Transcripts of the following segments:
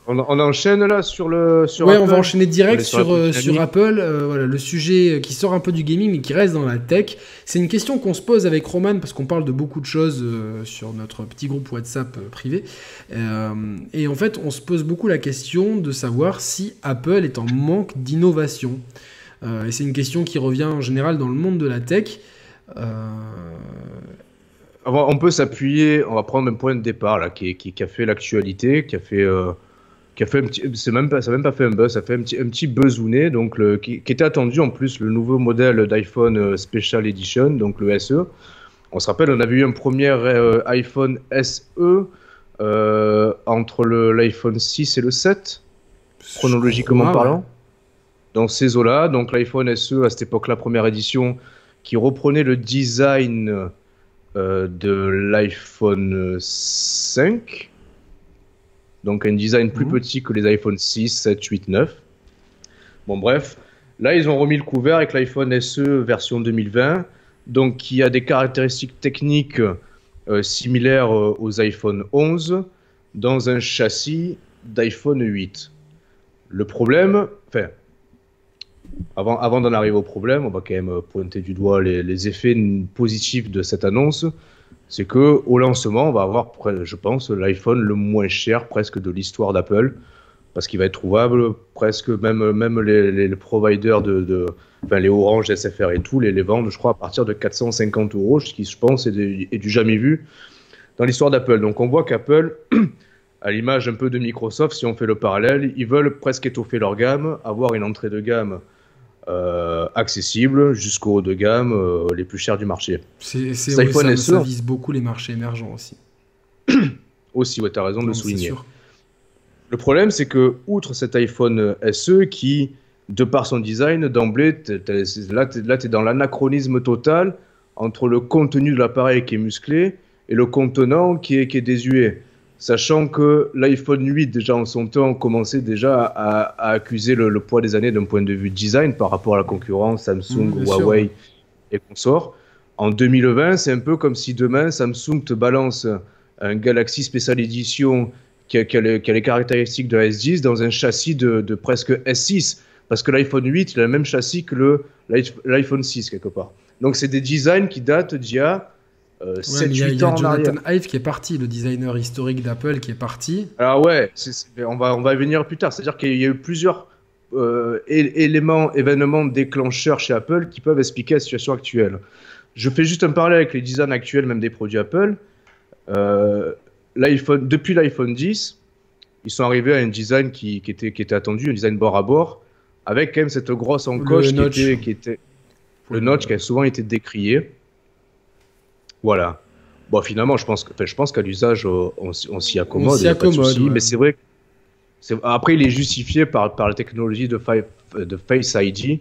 On enchaîne là sur Ouais, on va Apple. enchaîner On direct est sur la petite sur dynamique. Apple. Voilà, le sujet qui sort un peu du gaming mais qui reste dans la tech. C'est une question qu'on se pose avec Roman parce qu'on parle de beaucoup de choses sur notre petit groupe WhatsApp privé. Et en fait, on se pose beaucoup la question de savoir si Apple est en manque d'innovation. Et c'est une question qui revient en général dans le monde de la tech. Euh, On peut s'appuyer, on va prendre un point de départ là, qui a fait l'actualité, qui a fait un petit, ça a même pas fait un buzz, ça a fait un petit buzzouné, donc qui était attendu en plus, le nouveau modèle d'iPhone Special Edition, donc le SE. On se rappelle, on avait eu un premier iPhone SE entre l'iPhone 6 et le 7, je chronologiquement crois, ouais. parlant. Dans ces eaux-là, donc l'iPhone SE à cette époque-là, première édition, qui reprenait le design de l'iPhone 5, donc un design plus Mhm. petit que les iPhone 6, 7, 8, 9. Bon, bref, là, ils ont remis le couvert avec l'iPhone SE version 2020, donc qui a des caractéristiques techniques similaires aux iPhone 11 dans un châssis d'iPhone 8. Le problème, enfin, avant d'en arriver au problème, on va quand même pointer du doigt les effets positifs de cette annonce. C'est que au lancement, on va avoir, je pense, l'iPhone le moins cher presque de l'histoire d'Apple, parce qu'il va être trouvable presque même les providers enfin, les Orange, SFR et tout, les vendent, je crois, à partir de 450 euros, ce qui, je pense, est du jamais vu dans l'histoire d'Apple. Donc on voit qu'Apple, à l'image un peu de Microsoft, si on fait le parallèle, ils veulent presque étoffer leur gamme, avoir une entrée de gamme accessible jusqu'au haut de gamme, les plus chers du marché. Cet Oui, iPhone SE ça vise beaucoup les marchés émergents aussi. aussi, ouais, tu as raison de le Non, mais c'est souligner. sûr. Le problème, c'est que, outre cet iPhone SE qui, de par son design, d'emblée, là, tu es dans l'anachronisme total entre le contenu de l'appareil qui est musclé et le contenant qui est désuet. Sachant que l'iPhone 8, déjà en son temps, commençait déjà à accuser le poids des années d'un point de vue design par rapport à la concurrence Samsung, Bien sûr, ouais. Huawei et consorts. En 2020, c'est un peu comme si demain Samsung te balance un Galaxy Special Edition qui a les caractéristiques de la S10 dans un châssis de presque S6. Parce que l'iPhone 8, il a le même châssis que l'iPhone 6, quelque part. Donc, c'est des designs qui datent d'il y a Ouais, mais 7-8 il y a ans en Jonathan arrière. Ive qui est parti, le designer historique d'Apple qui est parti. Alors, ouais, on va y venir plus tard. C'est-à-dire qu'il y a eu plusieurs éléments, événements déclencheurs chez Apple qui peuvent expliquer la situation actuelle. Je fais juste un parallèle avec les designs actuels, même des produits Apple. Euh, Depuis l'iPhone 10, ils sont arrivés à un design qui était attendu, un design bord à bord, avec quand même cette grosse Le encoche notch. qui était Pour le le... notch qui a souvent été décrié. Voilà. Bon, finalement, je pense qu'à l'usage, on s'y On accommode, il s'y n'y a pas de accommode, souci. ouais. Mais c'est vrai que après, il est justifié par la technologie de Face ID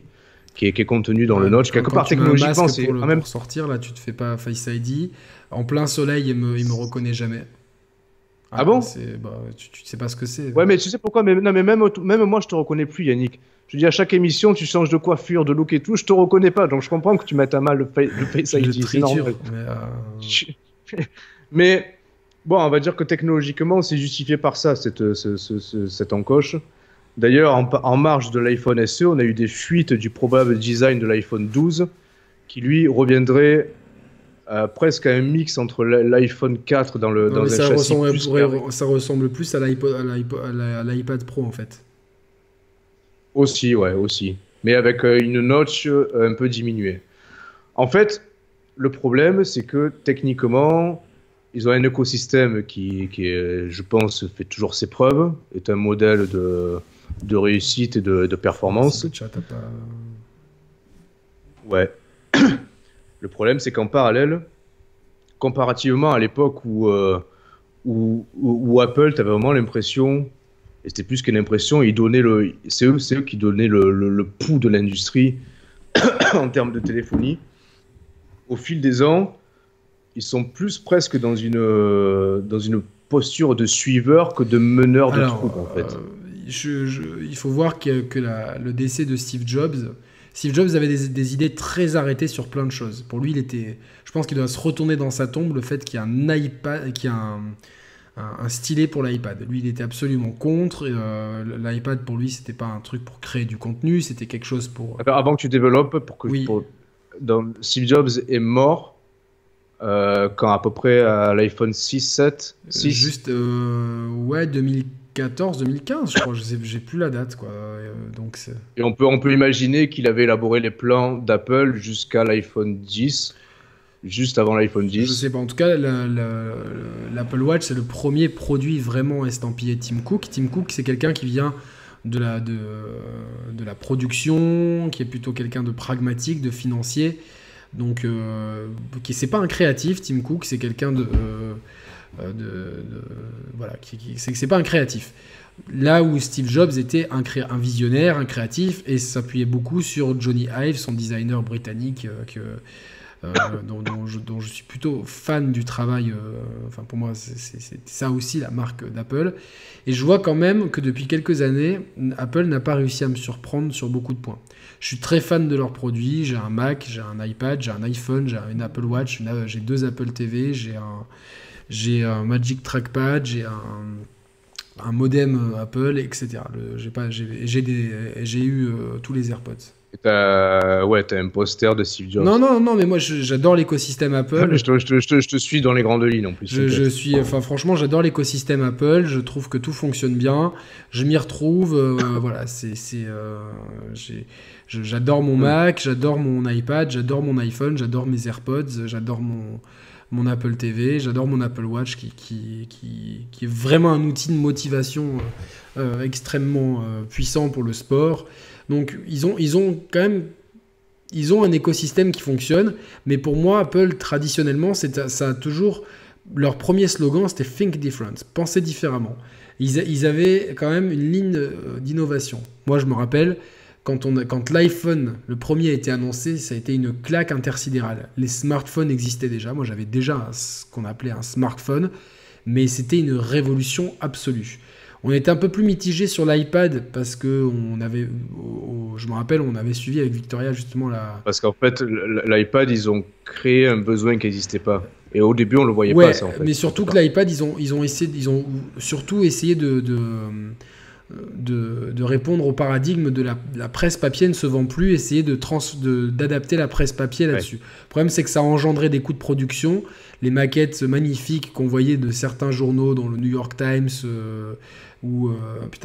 qui est contenue dans le Ouais, mais notch. Quelque quand part, tu mets un technologiquement, masque c'est quand même. pour sortir, là, tu te fais pas Face ID. En plein soleil, il me reconnaît jamais. Ah Ah, bon? c'est, bah, tu sais pas ce que c'est. Ouais, mais tu sais pourquoi? Non, mais même moi, je te reconnais plus, Yannick. Je dis à chaque émission, tu changes de coiffure, de look et tout, je te reconnais pas. Donc je comprends que tu mettes à mal le Face Je le ID, c'est normal. triture, mais Mais bon, on va dire que technologiquement, c'est justifié par ça, cette encoche. D'ailleurs, en marge de l'iPhone SE, on a eu des fuites du probable design de l'iPhone 12 qui, lui, reviendrait presque à un mix entre l'iPhone 4 non, mais dans un châssis plus carré. ça ressemble plus à à l'iPad Pro en fait. Aussi, ouais, aussi. Mais avec une notch un peu diminuée. En fait, le problème, c'est que techniquement, ils ont un écosystème je pense, fait toujours ses preuves, est un modèle de réussite et de Si performance. le chat a pas. Ouais. Le problème, c'est qu'en parallèle, comparativement à l'époque où Apple, tu avais vraiment l'impression, et c'était plus qu'une impression, c'est eux qui donnaient le pouls de l'industrie en termes de téléphonie. Au fil des ans, ils sont plus presque dans une posture de suiveur que de meneur de Alors, troupe, en fait. il faut voir que le décès de Steve Jobs. Steve Jobs avait des idées très arrêtées sur plein de choses. Pour lui, je pense qu'il doit se retourner dans sa tombe le fait qu'il y a un iPad, qu'il y a un stylet pour l'iPad. Lui, il était absolument contre. L'iPad, pour lui, c'était pas un truc pour créer du contenu, c'était quelque chose pour... Avant que tu développes, Oui. Steve Jobs est mort quand à peu près l'iPhone 6, 7, 6. Juste, ouais, 2014, 2015, je crois. J'ai plus la date, quoi. Donc Et on peut imaginer qu'il avait élaboré les plans d'Apple jusqu'à l'iPhone 10, juste avant l'iPhone 10. Je sais pas. En tout cas, l'Apple Watch, c'est le premier produit vraiment estampillé Tim Cook. Tim Cook, c'est quelqu'un qui vient de la production, qui est plutôt quelqu'un de pragmatique, de financier. Donc, c'est pas un créatif, Tim Cook, c'est quelqu'un voilà, c'est pas un créatif. Là où Steve Jobs était un visionnaire, un créatif, et s'appuyait beaucoup sur Johnny Ive, son designer britannique, dont je suis plutôt fan du travail. Enfin, pour moi, c'est ça aussi la marque d'Apple. Et je vois quand même que depuis quelques années, Apple n'a pas réussi à me surprendre sur beaucoup de points. Je suis très fan de leurs produits. J'ai un Mac, j'ai un iPad, j'ai un iPhone, j'ai une Apple Watch, j'ai 2 Apple TV, j'ai un Magic Trackpad, j'ai un modem Apple, etc. J'ai eu tous les AirPods. T'as un poster de Steve Jobs. Non, mais moi j'adore l'écosystème Apple. Je te suis dans les grandes lignes en plus. Franchement, j'adore l'écosystème Apple. Je trouve que tout fonctionne bien. Je m'y retrouve. Voilà, j'adore mon Mac, j'adore mon iPad, j'adore mon iPhone, j'adore mes AirPods, j'adore mon Apple TV, j'adore mon Apple Watch qui est vraiment un outil de motivation extrêmement puissant pour le sport. Donc ils ont quand même un écosystème qui fonctionne, mais pour moi Apple traditionnellement ça a toujours leur premier slogan, c'était Think Different, penser différemment. Ils avaient quand même une ligne d'innovation. Moi je me rappelle quand l'iPhone, le premier, a été annoncé, ça a été une claque intersidérale. Les smartphones existaient déjà. Moi, j'avais déjà ce qu'on appelait un smartphone, mais c'était une révolution absolue. On était un peu plus mitigé sur l'iPad parce que je me rappelle, on avait suivi avec Victoria justement Parce qu'en fait, l'iPad, ils ont créé un besoin qui n'existait pas. Et au début, on le voyait pas, ça, en fait. Mais surtout que l'iPad, ils ont surtout essayé de répondre au paradigme de la presse papier ne se vend plus, essayer d'adapter la presse papier là-dessus. Le problème, c'est que ça a engendré des coûts de production. Les maquettes magnifiques qu'on voyait de certains journaux, dans le New York Times ou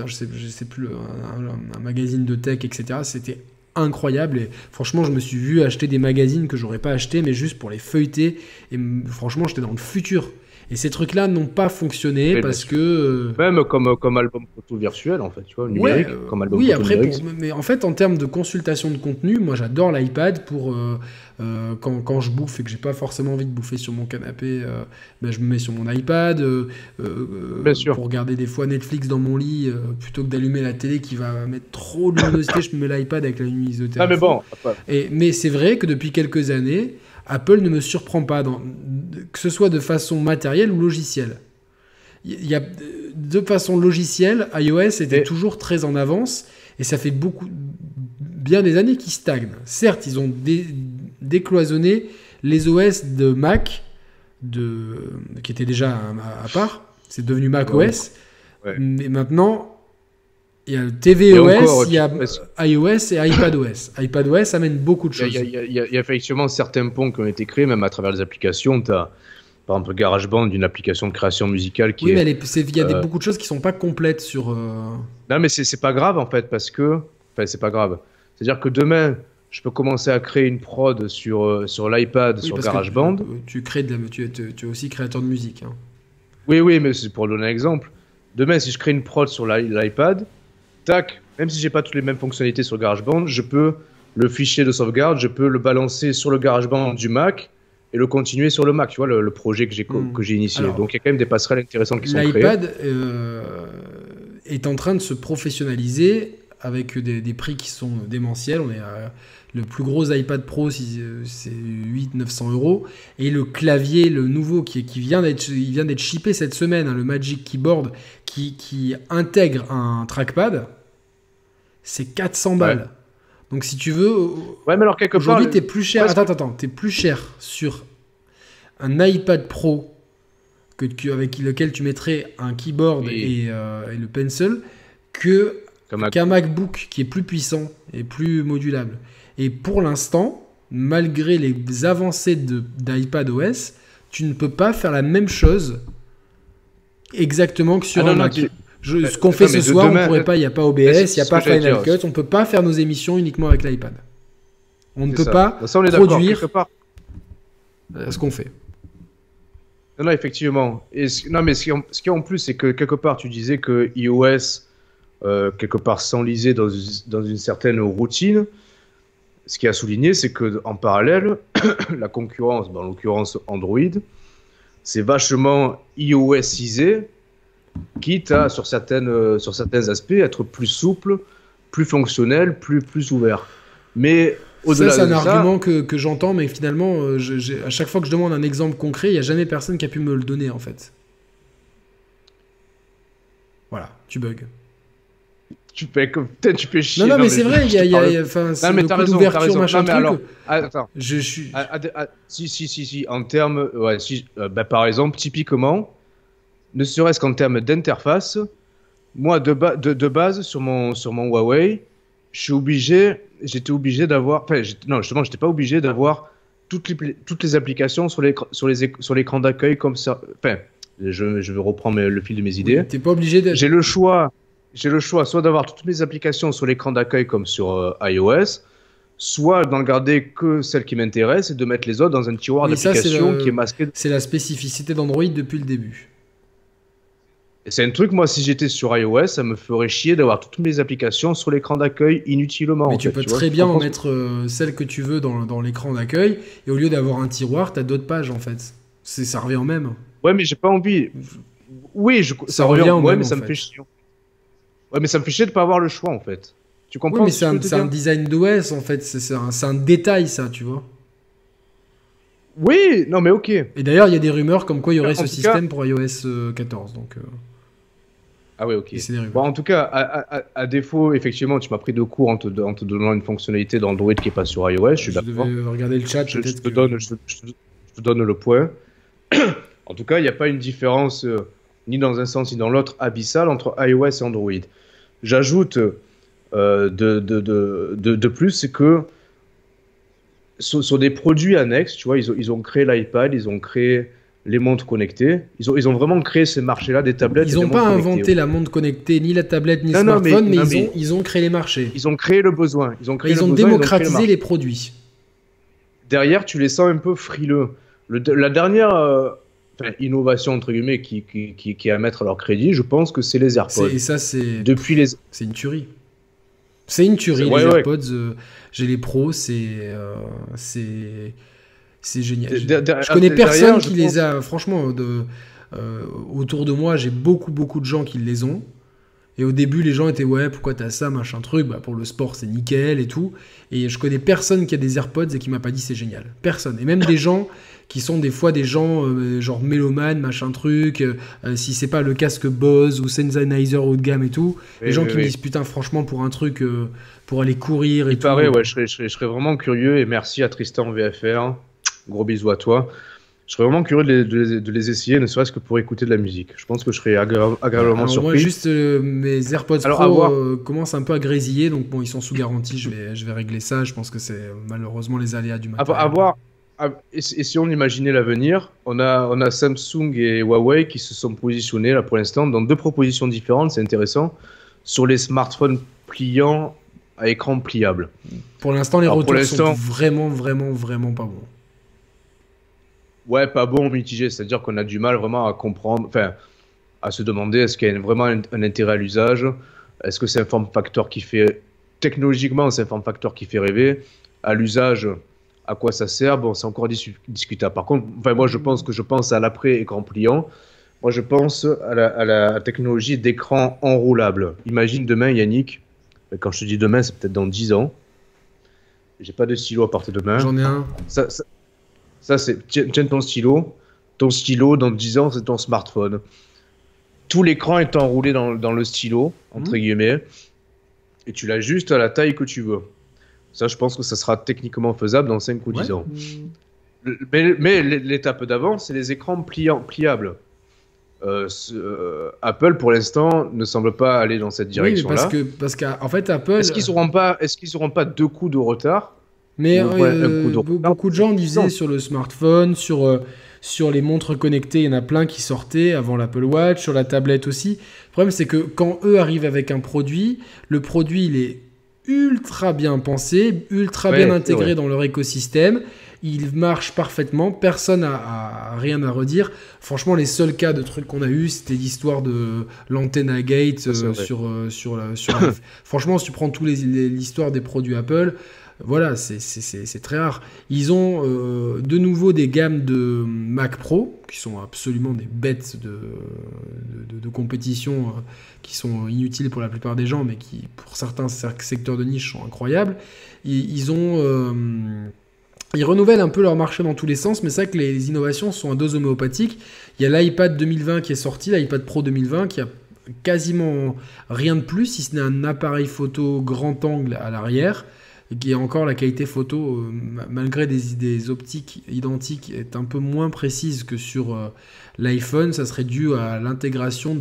je sais plus, un magazine de tech, etc. C'était incroyable et franchement, je me suis vu acheter des magazines que j'aurais pas acheté, mais juste pour les feuilleter. Et franchement, j'étais dans le futur. Et ces trucs-là n'ont pas fonctionné parce que... Même comme album photo virtuel, en fait, tu vois, numérique, comme album photo numérique. Mais en fait, en termes de consultation de contenu, moi j'adore l'iPad pour... quand je bouffe et que j'ai pas forcément envie de bouffer sur mon canapé, je me mets sur mon iPad. Bien sûr. Pour regarder des fois Netflix dans mon lit, plutôt que d'allumer la télé qui va mettre trop de luminosité, je me mets l'iPad avec la luminosité. Ah mais bon. Mais c'est vrai que depuis quelques années... Apple ne me surprend pas, que ce soit de façon matérielle ou logicielle. De façon logicielle, iOS était toujours très en avance et ça fait bien des années qu'ils stagnent. Certes, ils ont décloisonné les OS de Mac, qui étaient déjà à part. C'est devenu Mac OS. Ouais. Mais maintenant... Il y a le tvOS, il y a iOS et iPadOS. iPadOS amène beaucoup de choses. Il y a effectivement certains ponts qui ont été créés, même à travers les applications. Tu as, par exemple, GarageBand, une application de création musicale qui mais il y a beaucoup de choses qui ne sont pas complètes sur... Non, mais c'est pas grave, en fait, parce que... Enfin, c'est pas grave. C'est-à-dire que demain, je peux commencer à créer une prod sur l'iPad, sur GarageBand. Tu es aussi créateur de musique. Hein. Oui, mais c'est pour donner un exemple. Demain, si je crée une prod sur l'iPad... Tac, même si j'ai pas toutes les mêmes fonctionnalités sur GarageBand, je peux le fichier de sauvegarde, je peux le balancer sur le GarageBand du Mac et le continuer sur le Mac, tu vois, le projet que j'ai initié. Alors, donc il y a quand même des passerelles intéressantes qui sont créées. L'iPad est en train de se professionnaliser avec des prix qui sont démentiels. Le plus gros iPad Pro, c'est 800-900 €. Et le clavier, le nouveau, qui vient d'être shippé cette semaine, le Magic Keyboard, qui intègre un trackpad, c'est 400 balles. Donc si tu veux, mais alors quelque part, aujourd'hui, t'es plus cher. Attends, t'es plus cher sur un iPad Pro avec lequel tu mettrais un keyboard Oui. et le pencil qu'un MacBook qui est plus puissant et plus modulable. Et pour l'instant, malgré les avancées d'iPadOS, tu ne peux pas faire la même chose exactement que sur un Mac. Ce qu'on fait ce soir, on ne pourrait pas, il n'y a pas OBS, il n'y a pas Final Cut, on ne peut pas faire nos émissions uniquement avec l'iPad. On ne peut pas produire ce qu'on fait. Non, effectivement. Mais ce qui est en plus, c'est que quelque part, tu disais que iOS, quelque part, s'enlisait dans une certaine routine. Ce qui a souligné, c'est qu'en parallèle, la concurrence, en l'occurrence Android, c'est vachement iOSisé, quitte à, sur certains aspects, être plus souple, plus fonctionnel, plus ouvert. Mais au-delà de ça... c'est un argument que j'entends, mais finalement, à chaque fois que je demande un exemple concret, il n'y a jamais personne qui a pu me le donner, en fait. Voilà, tu bugs. Tu fais chier. Non, mais c'est vrai, il y a non, mais t'as raison, machin truc. Alors, attends. Si, en termes... Ouais, par exemple, typiquement, ne serait-ce qu'en termes d'interface, moi, de base, sur mon Huawei, j'étais obligé d'avoir... Enfin, non, justement, j'étais pas obligé d'avoir toutes les applications sur l'écran d'accueil comme ça. Enfin, je vais reprendre le fil de mes idées. Oui, t'es pas obligé de... J'ai le choix soit d'avoir toutes mes applications sur l'écran d'accueil comme sur iOS, soit d'en garder que celles qui m'intéressent et de mettre les autres dans un tiroir d'applications qui est masqué. C'est la spécificité d'Android depuis le début. Et c'est un truc, moi, si j'étais sur iOS, ça me ferait chier d'avoir toutes mes applications sur l'écran d'accueil inutilement. Mais tu peux très bien en mettre celles que tu veux dans l'écran d'accueil, et au lieu d'avoir un tiroir, t'as d'autres pages en fait. Ça revient au même. Ouais, mais j'ai pas envie. Oui, ça revient au même, mais ça me fait chier. Ouais, mais ça me fait chier de pas avoir le choix en fait. Tu comprends? Oui, mais c'est un design d'OS en fait. C'est un détail, ça, tu vois. Oui, non, mais ok. Et d'ailleurs, il y a des rumeurs comme quoi il y aurait ce système pour iOS 14. Donc, ah ouais, ok. Bon, en tout cas, à défaut, effectivement, tu m'as pris de court en te donnant une fonctionnalité d'Android qui est pas sur iOS. Je suis d'accord. Je devais regarder le chat. Je te donne le point. En tout cas, il n'y a pas une différence ni dans un sens ni dans l'autre abyssale entre iOS et Android. J'ajoute de plus, c'est que sur des produits annexes, tu vois, ils ont créé l'iPad, ils ont créé les montres connectées, ils ont vraiment créé ces marchés-là des tablettes. Ils n'ont pas inventé la montre connectée, ni la tablette, ni le smartphone, mais ils ont créé les marchés. Ils ont créé le besoin. Ils ont démocratisé les produits. Derrière, tu les sens un peu frileux. La dernière innovation, entre guillemets, qui est à mettre à leur crédit, je pense que c'est les AirPods. Et ça, c'est une tuerie. C'est une tuerie, les AirPods. J'ai les pros, c'est génial. Je connais personne qui les a. Franchement, autour de moi, j'ai beaucoup de gens qui les ont. Et au début, les gens étaient ouais, pourquoi t'as ça, machin truc. Bah, pour le sport, c'est nickel et tout. Et je connais personne qui a des AirPods et qui m'a pas dit c'est génial. Personne. Et même des gens qui sont des fois des gens genre mélomanes, machin truc. Si c'est pas le casque Bose ou Sennheiser haut de gamme et tout. Les gens qui me disent putain, franchement, pour un truc, pour aller courir et tout. Paraît, ouais, je serais vraiment curieux. Et merci à Tristan VFR. Gros bisous à toi. Je serais vraiment curieux de les essayer, ne serait-ce que pour écouter de la musique. Je pense que je serais agréablement surpris. Moi, juste mes AirPods Pro commencent un peu à grésiller, donc bon, ils sont sous garantie. Je vais régler ça. Je pense que c'est malheureusement les aléas du matériel. Et si on imaginait l'avenir, on a Samsung et Huawei qui se sont positionnés là pour l'instant dans deux propositions différentes. C'est intéressant sur les smartphones pliants à écran pliable. Pour l'instant, les retours sont vraiment pas bons. Ouais, pas bon, mitigé, c'est-à-dire qu'on a du mal vraiment à comprendre, enfin, à se demander est-ce qu'il y a vraiment un intérêt à l'usage, est-ce que c'est un form factor qui fait, technologiquement, c'est un form factor qui fait rêver, à l'usage, à quoi ça sert, bon, c'est encore discutable. Par contre, enfin, moi, je pense à l'après-écran pliant, moi, je pense à la technologie d'écran enroulable. Imagine demain, Yannick, quand je te dis demain, c'est peut-être dans 10 ans, j'ai pas de stylo à partir de demain. J'en ai un. Ça, c'est tiens ton stylo. Ton stylo, dans 10 ans, c'est ton smartphone. Tout l'écran est enroulé dans le stylo, entre guillemets, et tu l'ajustes à la taille que tu veux. Ça, je pense que ça sera techniquement faisable dans 5 ou 10 ans. Mais l'étape d'avant, c'est les écrans pliables. Apple, pour l'instant, ne semble pas aller dans cette Oui, direction-là. parce qu'en fait, Apple. Est-ce qu'ils auront pas 2 coups de retard? Mais Ou un coup de retard, beaucoup de gens disaient non. sur le smartphone, sur les montres connectées, il y en a plein qui sortaient avant l'Apple Watch, sur la tablette aussi. Le problème, c'est que quand eux arrivent avec un produit, le produit, il est ultra bien pensé, ultra bien Ouais, c'est intégré vrai. dans leur écosystème. Il marche parfaitement, personne n'a rien à redire. Franchement, les seuls cas de trucs qu'on a eu, c'était l'histoire de l'Antenna Gate Ça, c'est vrai. Franchement, si tu prends l'histoire des produits Apple, voilà, c'est très rare. Ils ont de nouveau des gammes de Mac Pro, qui sont absolument des bêtes de compétition, qui sont inutiles pour la plupart des gens, mais qui, pour certains secteurs de niche, sont incroyables. Ils renouvellent un peu leur marché dans tous les sens, mais c'est vrai que les innovations sont à dose homéopathique. Il y a l'iPad 2020 qui est sorti, l'iPad Pro 2020, qui a quasiment rien de plus, si ce n'est un appareil photo grand angle à l'arrière, qui est encore la qualité photo, malgré des optiques identiques, est un peu moins précise que sur l'iPhone. Ça serait dû à l'intégration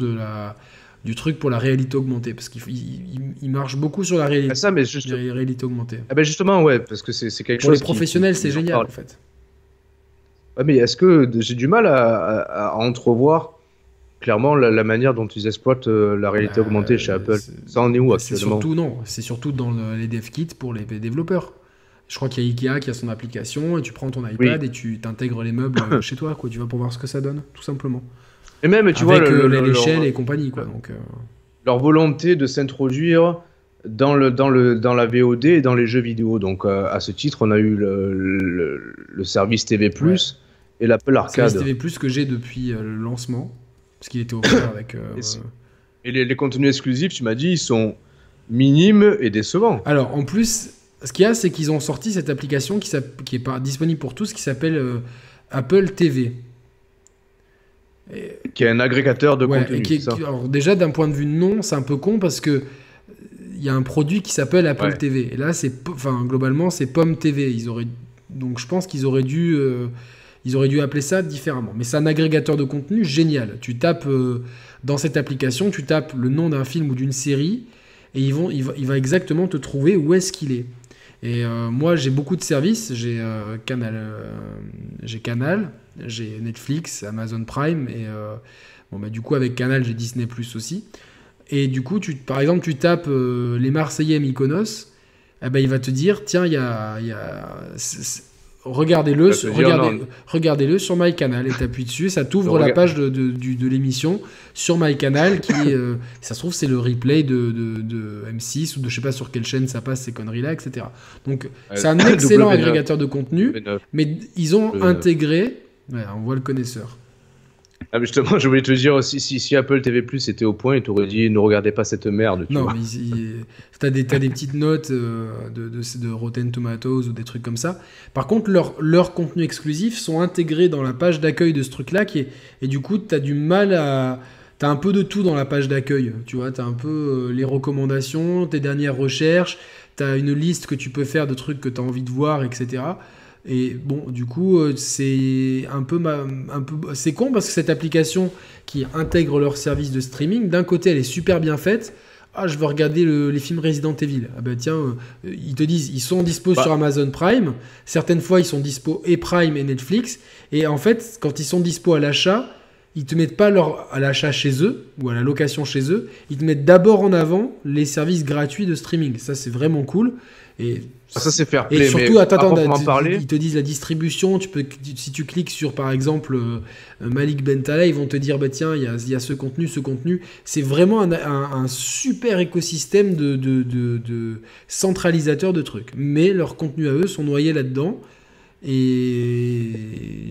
du truc pour la réalité augmentée, parce qu'il marche beaucoup sur la Ah, ça, mais réalité augmentée. ah ben justement, ouais, parce que c'est quelque Pour les chose professionnels, c'est ils en génial, parlent. en fait. Ouais, mais est-ce que j'ai du mal à entrevoir clairement la manière dont ils exploitent la Bah, réalité augmentée chez Apple? Ça en est où c'est actuellement? surtout, non, c'est surtout dans les dev kits pour les développeurs. Je crois qu'il y a Ikea qui a son application, et tu prends ton iPad Oui. et tu t'intègres les meubles chez toi, quoi. Tu vas pour voir ce que ça donne, tout simplement. Et même, tu vois, Avec l'échelle et compagnie, quoi. Donc, leur volonté de s'introduire dans la VOD et dans les jeux vidéo. Donc, à ce titre, on a eu le service TV+, ouais. et l'Apple C'est le Arcade. TV+, que j'ai depuis le lancement, parce qu'il était offert avec... Et, et les contenus exclusifs, tu m'as dit, ils sont minimes et décevants. Alors, en plus, ce qu'il y a, c'est qu'ils ont sorti cette application qui est pas disponible pour tous, qui s'appelle Apple TV. Et, Qui est un agrégateur de ouais, contenu, c'est ça? alors déjà, d'un point de vue de nom, c'est un peu con, parce que il y a un produit qui s'appelle Apple Ouais. TV. Et là, globalement, c'est Pomme TV. Donc, je pense qu'ils auraient dû appeler ça différemment. Mais c'est un agrégateur de contenu génial. Tu tapes dans cette application, tu tapes le nom d'un film ou d'une série, et il va exactement te trouver où est-ce qu'il est. Et moi, j'ai beaucoup de services. J'ai Canal, j'ai Netflix, Amazon Prime, et du coup, avec Canal, j'ai Disney Plus aussi. Et du coup, par exemple, tu tapes les Marseillais Mykonos, eh ben, il va te dire, tiens, regardez-le, Il va te dire, non. regardez-le sur MyCanal, et t'appuies dessus, ça t'ouvre la Regarde. page de l'émission sur MyCanal, qui ça se trouve, c'est le replay de M6, ou de je sais pas sur quelle chaîne ça passe, ces conneries-là, etc. Donc, c'est un excellent W9, agrégateur de contenu, W9. mais ils ont W9. intégré, ouais, on voit le connaisseur. Ah, mais justement, je voulais te dire, si Apple TV Plus était au point, il t'aurait dit ne regardez pas cette merde. Tu Non, vois. mais t'as des petites notes de Rotten Tomatoes ou des trucs comme ça. Par contre, leurs contenus exclusifs sont intégrés dans la page d'accueil de ce truc-là, et du coup, t'as du mal à... T'as un peu de tout dans la page d'accueil, tu vois. T'as un peu les recommandations, tes dernières recherches, t'as une liste que tu peux faire de trucs que t'as envie de voir, etc. Et bon, du coup, c'est c'est con, parce que cette application qui intègre leur service de streaming, d'un côté, elle est super bien faite. Ah, je veux regarder les films Resident Evil. Ah ben tiens, ils te disent, ils sont dispo sur Amazon Prime. Certaines fois, ils sont dispo et Prime et Netflix. Et en fait, quand ils sont dispo à l'achat, ils te mettent pas à l'achat chez eux ou à la location chez eux. Ils te mettent d'abord en avant les services gratuits de streaming. Ça, c'est vraiment cool. Et Ça, c'est fair play. et surtout, Mais attends, à proprement parler, ils te disent la distribution. Si tu cliques sur, par exemple, Malik Bentala, ils vont te dire, bah tiens, il y a ce contenu, ce contenu. C'est vraiment un super écosystème de centralisateur de trucs. Mais leurs contenus à eux sont noyés là-dedans. Et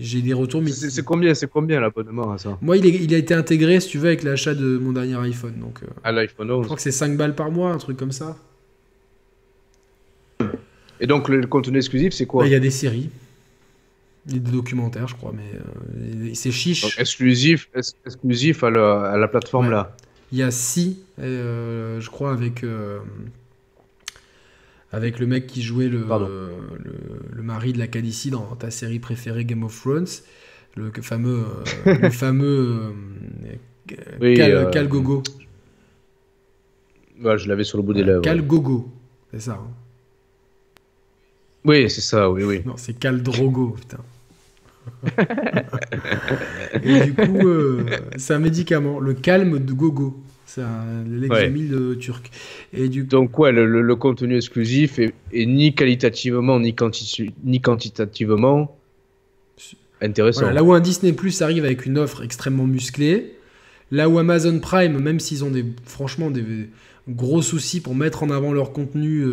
j'ai des retours mitigés. c'est combien l'abonnement à ça? Moi, il a été intégré, si tu veux, avec l'achat de mon dernier iPhone. Donc, À l'iPhone je 11. crois que c'est 5 balles par mois, un truc comme ça. Et donc, le contenu exclusif, c'est quoi? Bah, il y a des séries. Il y a des documentaires, je crois, mais c'est Donc, chiche. exclusif à la plateforme Ouais. là. Il y a je crois, avec le mec qui jouait Pardon. le mari de la Khaleesi dans ta série préférée Game of Thrones. le fameux Oui, Cal Gogo. je l'avais sur le bout des lèvres. Cal Gogo, c'est ça. Hein. Oui, c'est ça, oui, oui. Non, c'est Cal Drogo, putain. Et du coup, c'est un médicament, le calme de Gogo. C'est l'examil turc. Et Donc, ouais, le contenu exclusif est ni qualitativement ni quantitativement intéressant. Voilà, là où un Disney Plus arrive avec une offre extrêmement musclée, là où Amazon Prime, même s'ils ont franchement des gros soucis pour mettre en avant leur contenu,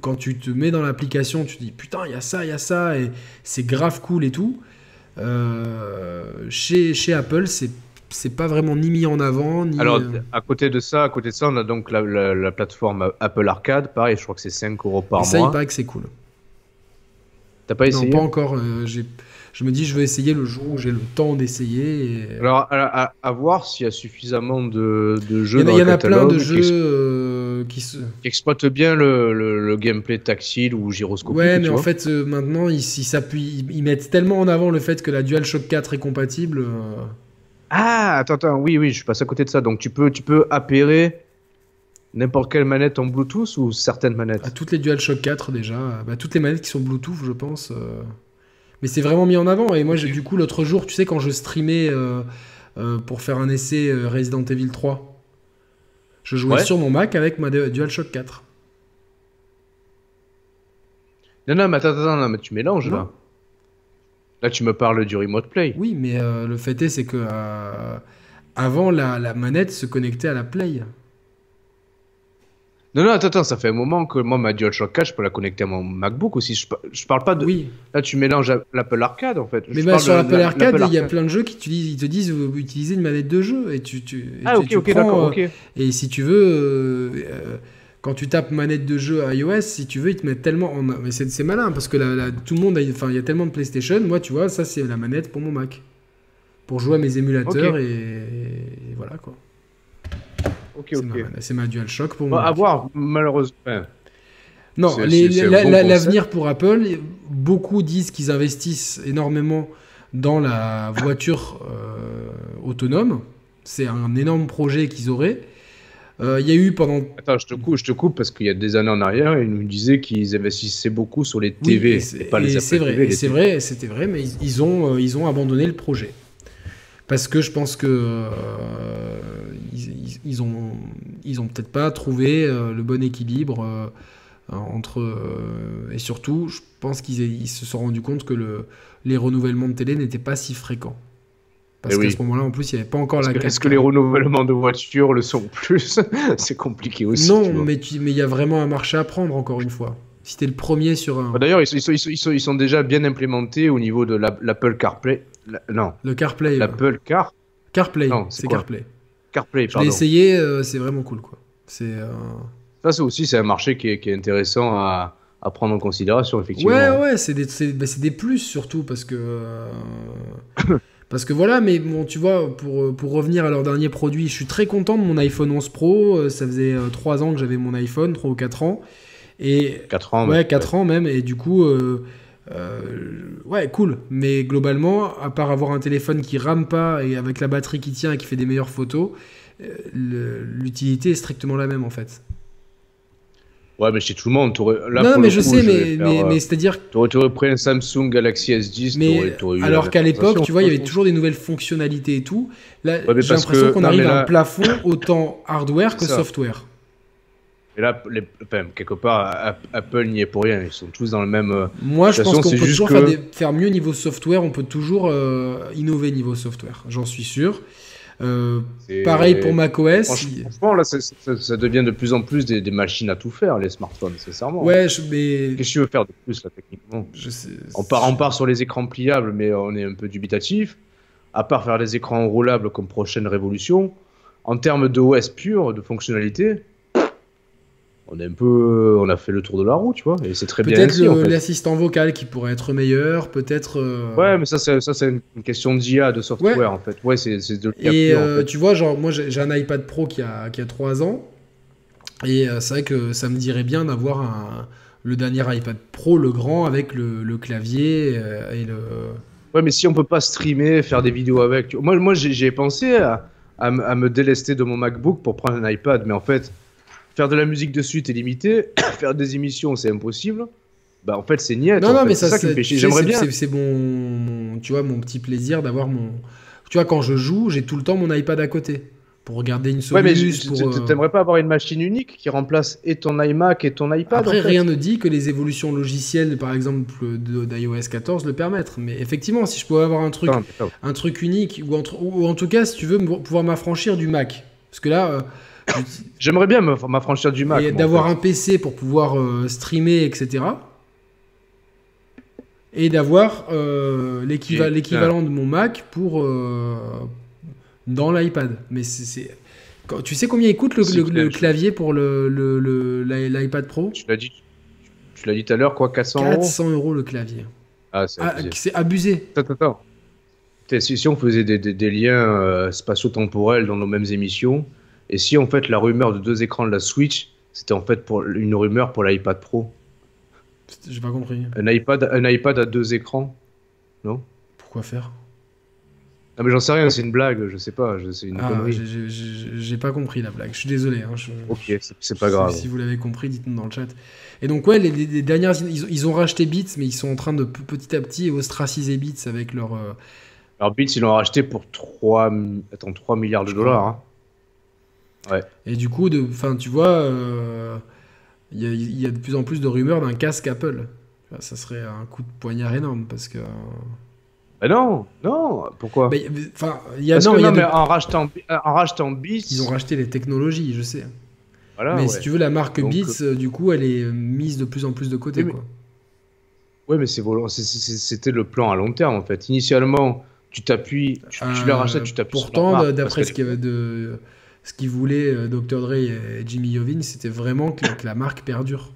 quand tu te mets dans l'application, tu te dis putain, il y a ça, et c'est grave cool et tout. Chez Apple, c'est pas vraiment ni mis en avant, ni... Alors, à côté de ça, on a donc la plateforme Apple Arcade. Pareil, je crois que c'est 5 € par mois. Ça, il paraît que c'est cool. T'as pas essayé? Non, pas encore. Je me dis, je vais essayer le jour où j'ai le temps d'essayer. Alors, à voir s'il y a suffisamment de jeux Il y en a plein de jeux qui exploitent bien le gameplay tactile ou gyroscopique. Ouais, mais en fait, maintenant, ils mettent tellement en avant le fait que la DualShock 4 est compatible. Ah, attends, oui, je suis passé à côté de ça. Donc, tu peux appairer n'importe quelle manette en Bluetooth ou certaines manettes? À toutes les DualShock 4 déjà, toutes les manettes qui sont Bluetooth, je pense. Mais c'est vraiment mis en avant. Et moi, du coup, l'autre jour, tu sais, quand je streamais pour faire un essai Resident Evil 3, je jouais sur mon Mac avec ma DualShock 4. Non, mais attends, mais tu mélanges là. Là, tu me parles du Remote Play. Oui, mais le fait est, c'est que avant, la manette se connectait à la Play. Non, attends, ça fait un moment que moi, ma DualShock 4, je peux la connecter à mon MacBook aussi. Je parle pas de... Oui. Là, tu mélanges l'Apple Arcade, en fait. Mais sur l'Apple Arcade, il y a plein de jeux ils te disent utiliser une manette de jeu. Et ok, d'accord, ok. Et si tu veux... quand tu tapes manette de jeu iOS, si tu veux, ils te mettent tellement... Mais c'est malin, parce que tout le monde... Enfin, il y a tellement de PlayStation. Moi, tu vois, ça, c'est la manette pour mon Mac. Pour jouer à mes émulateurs et voilà, quoi. Ok. C'est ma DualShock pour moi. À voir, malheureusement. Non, l'avenir pour Apple, beaucoup disent qu'ils investissent énormément dans la voiture autonome. C'est un énorme projet qu'ils auraient. Il y a eu pendant... Attends, je te coupe parce qu'il y a des années en arrière, ils nous disaient qu'ils investissaient beaucoup sur les TV, et pas les Apple TV. C'est vrai, c'était vrai, mais ils ont abandonné le projet. Parce que je pense que ils ont peut-être pas trouvé le bon équilibre entre et surtout je pense qu'ils se sont rendus compte que les renouvellements de télé n'étaient pas si fréquents. Parce qu'à ce moment-là, en plus, il n'y avait pas encore la 4K. Est-ce que les renouvellements de voitures le sont plus? C'est compliqué aussi. Non, mais il y a vraiment un marché à prendre, encore une fois. Si t'es le premier sur un... D'ailleurs, ils sont déjà bien implémentés au niveau de l'Apple CarPlay. Non. Le CarPlay. L'Apple Car... CarPlay, c'est CarPlay. CarPlay, pardon. Je l'ai essayé, c'est vraiment cool, quoi. Ça aussi, c'est un marché qui est intéressant à prendre en considération, effectivement. Ouais, c'est des plus, surtout, parce que... Parce que voilà, mais bon, tu vois, pour revenir à leur dernier produit, je suis très content de mon iPhone 11 Pro. Ça faisait 3 ans que j'avais mon iPhone, 3 ou 4 ans. Et 4 ans. Ouais, 4 ans même. Et du coup, ouais, cool. Mais globalement, à part avoir un téléphone qui rame pas et avec la batterie qui tient et qui fait des meilleures photos, l'utilité est strictement la même en fait. Ouais, mais chez tout le monde, non, mais je sais, mais c'est-à-dire... Tu aurais pris un Samsung Galaxy S10, mais alors qu'à l'époque, tu vois, il y avait toujours des nouvelles fonctionnalités et tout. Là, j'ai l'impression qu'on arrive à un plafond autant hardware que software. Et là, quelque part, Apple n'y est pour rien. Ils sont tous dans le même... Moi, je pense qu'on peut toujours faire mieux niveau software. On peut toujours innover niveau software. J'en suis sûr. Pareil pour macOS. Franchement, là, ça devient de plus en plus des machines à tout faire, les smartphones, sincèrement. Ouais, mais... Qu'est-ce que tu veux faire de plus, là, techniquement? On part sur les écrans pliables, mais on est un peu dubitatif. À part faire des écrans roulables comme prochaine révolution, en termes d'OS pur, de fonctionnalité, on a fait le tour de la roue, tu vois, et c'est très bien ainsi, en fait. L'assistant vocal qui pourrait être meilleur, peut-être... Ouais, mais ça c'est une question d'IA, de software, en fait. Ouais, c'est de l'IA pure, en fait. Tu vois, genre, moi, j'ai un iPad Pro qui a 3 ans, et c'est vrai que ça me dirait bien d'avoir le dernier iPad Pro, le grand, avec le clavier et le... Ouais, mais si on peut pas streamer, faire des vidéos avec. Moi j'ai pensé à me délester de mon MacBook pour prendre un iPad, mais en fait, faire de la musique dessus, t'es limité. Faire des émissions, c'est impossible. Bah, en fait, c'est niette. Non, En non, fait. mais C'est ça, ça qui me fait chier. J'aimerais bien. c'est tu vois, mon petit plaisir d'avoir mon. Tu vois, quand je joue, j'ai tout le temps mon iPad à côté pour regarder une Ouais, mais soluce. t'aimerais pas avoir une machine unique qui remplace et ton iMac et ton iPad Après, en fait. rien ne dit que les évolutions logicielles, par exemple d'iOS 14, le permettent. Mais effectivement, si je pouvais avoir un truc unique, ou en tout cas, si tu veux, pouvoir m'affranchir du Mac. Parce que là, J'aimerais bien m'affranchir du Mac. et moi, d'avoir en fait. un PC pour pouvoir streamer, etc. Et d'avoir l'équivalent de mon Mac dans l'iPad. Mais tu sais combien il coûte le clavier pour l'iPad Pro? Tu l'as dit tout à l'heure, quoi, 400 euros 400 € le clavier. Ah, c'est abusé. C'est abusé. Attends. Si on faisait des liens spatio-temporels dans nos mêmes émissions, et si en fait la rumeur de 2 écrans de la Switch, c'était en fait une rumeur pour l'iPad Pro. J'ai pas compris. Un iPad à 2 écrans, non? Pourquoi faire? Ah mais j'en sais rien, c'est une blague, je sais pas, c'est une connerie. J'ai pas compris la blague, je suis désolé. Hein, ok, c'est pas grave. Si vous l'avez compris, dites-nous dans le chat. Et donc ouais, les dernières, ils ont racheté Beats, mais ils sont en train de petit à petit ostraciser Beats avec leur... Alors Beats, ils l'ont racheté pour 3 milliards de dollars. Hein. Ouais. Et du coup, tu vois, il y a de plus en plus de rumeurs d'un casque Apple. Ça serait un coup de poignard énorme, parce que... Bah non, pourquoi? Mais en rachetant Beats... Ils ont racheté les technologies, je sais. Voilà, mais si tu veux, la marque donc, Beats, du coup, elle est mise de plus en plus de côté. Oui, mais c'était le plan à long terme, en fait. Initialement, tu t'appuies, tu la rachètes, tu t'appuies sur pourtant, d'après ce qu'il voulait Dr. Dre et Jimmy Iovine, c'était vraiment que la marque perdure.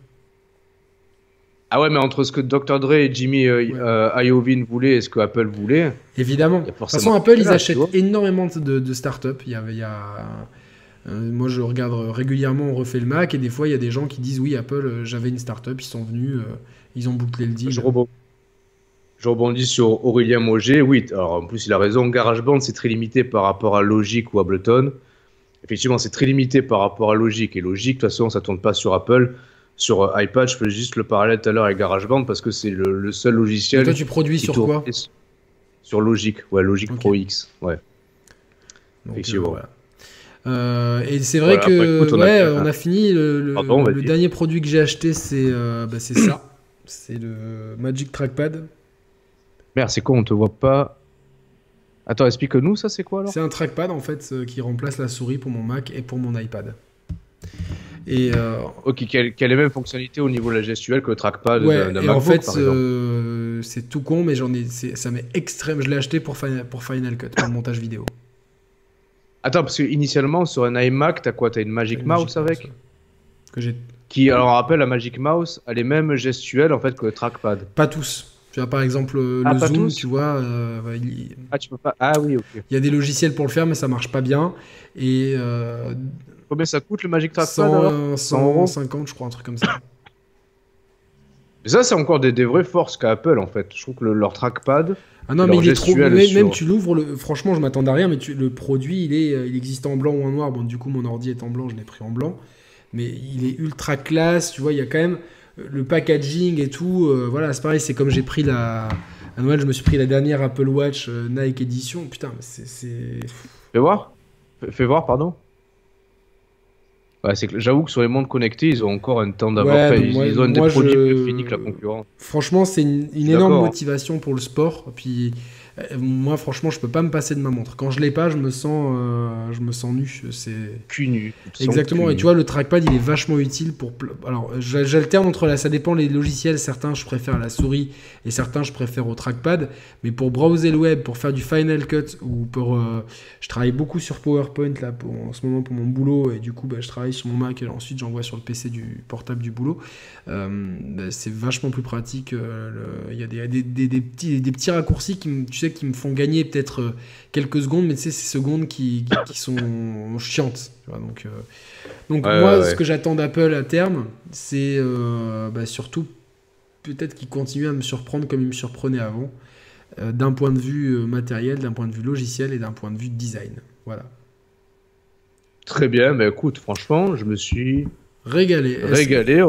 Ah ouais, mais entre ce que Dr. Dre et Jimmy Iovine voulaient et ce que Apple voulait... Évidemment. De toute façon, Apple, ils achètent énormément de startups. Moi, je regarde régulièrement, on refait le Mac, et des fois, il y a des gens qui disent, oui, Apple, j'avais une startup, ils sont venus, ils ont bouclé le deal. Je rebondis sur Aurélien Mauger. Oui, alors en plus, il a raison. GarageBand, c'est très limité par rapport à Logic ou Ableton. Effectivement, c'est très limité par rapport à Logic. Et Logic, de toute façon, ça ne tourne pas sur Apple. Sur iPad, je fais juste le parallèle tout à l'heure avec GarageBand parce que c'est le seul logiciel. Et toi, tu produis sur quoi? Sur Logic, Logic Pro X, ouais. Donc, voilà. Et c'est vrai on a fini. Le dernier produit que j'ai acheté, c'est ça. C'est le Magic Trackpad. Merde, c'est quoi? On te voit pas. Attends, explique-nous, ça c'est quoi alors? C'est un trackpad en fait qui remplace la souris pour mon Mac et pour mon iPad. Et ok, qui a les mêmes fonctionnalités au niveau de la gestuelle que le trackpad d'un MacBook, en fait, par exemple. c'est tout con, mais ça m'est extrême. Je l'ai acheté pour Final Cut, pour le montage vidéo. Attends, parce que initialement sur un iMac, t'as quoi? T'as une Magic Mouse avec Qui, alors on rappelle, la Magic Mouse a les mêmes gestuelles en fait que le trackpad. Pas tous. Tu vois, par exemple, le zoom, tu vois... tu peux pas... Ah oui, ok. Il y a des logiciels pour le faire, mais ça marche pas bien. Et... combien ça coûte le Magic Trackpad 150, je crois, un truc comme ça. Mais ça, c'est encore des vraies forces qu'a Apple, en fait. Je trouve que leur trackpad... Ah non, mais il est trop... Même tu l'ouvres, franchement, je m'attendais à rien, mais le produit, il existe en blanc ou en noir. Bon, du coup, mon ordi est en blanc, je l'ai pris en blanc. Mais il est ultra classe, tu vois, il y a quand même... Le packaging et tout, voilà, c'est pareil, c'est comme j'ai pris à Noël, je me suis pris la dernière Apple Watch Nike Edition. Putain, mais c'est... Fais voir, pardon. Ouais, j'avoue que sur les montres connectés, ils ont encore un temps d'avance. Ils ont des produits plus finis que la concurrence. Franchement, c'est une énorme motivation pour le sport. Puis moi, franchement, je peux pas me passer de ma montre. Quand je l'ai pas, je me sens nu. C'est cul nu. Exactement. Et tu vois, le trackpad, il est vachement utile pour. Alors, j'alterne entre ça dépend les logiciels. Certains, je préfère à la souris, et certains, je préfère au trackpad. Mais pour browser le web, pour faire du Final Cut ou je travaille beaucoup sur PowerPoint là en ce moment pour mon boulot, et du coup, je travaille sur mon Mac et ensuite j'envoie sur le PC du portable du boulot. C'est vachement plus pratique. Il y a des petits raccourcis qui me font gagner peut-être quelques secondes, mais tu sais, ces secondes qui sont chiantes. Tu vois, donc ce que j'attends d'Apple à terme, c'est surtout peut-être qu'ils continuent à me surprendre comme ils me surprenaient avant. d'un point de vue matériel, d'un point de vue logiciel et d'un point de vue design. Voilà. Très bien, écoute, franchement, je me suis Régalé. régalé.